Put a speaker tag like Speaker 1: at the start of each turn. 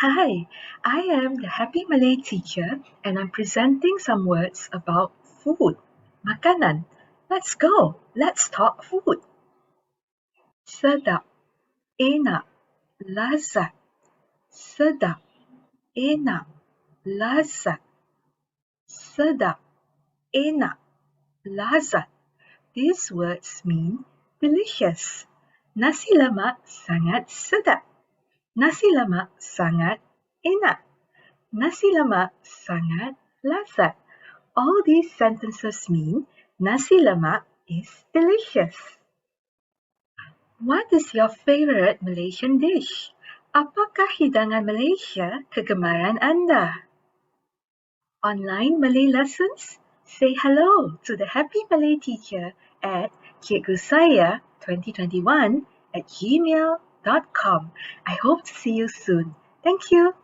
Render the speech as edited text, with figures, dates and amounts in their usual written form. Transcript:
Speaker 1: Hi, I am the Happy Malay teacher and I'm presenting some words about food, makanan. Let's go, let's talk food. Sedap, enak, lazat. Sedap, enak, lazat. Sedap, enak, lazat. These words mean delicious. Nasi lemak sangat sedap. Nasi lemak sangat enak. Nasi lemak sangat lazat. All these sentences mean nasi lemak is delicious. What is your favorite Malaysian dish? Apakah hidangan Malaysia kegemaran anda? Online Malay lessons? Say hello to the Happy Malay teacher at cikgusaya2021@gmail.com. I hope to see you soon. Thank you.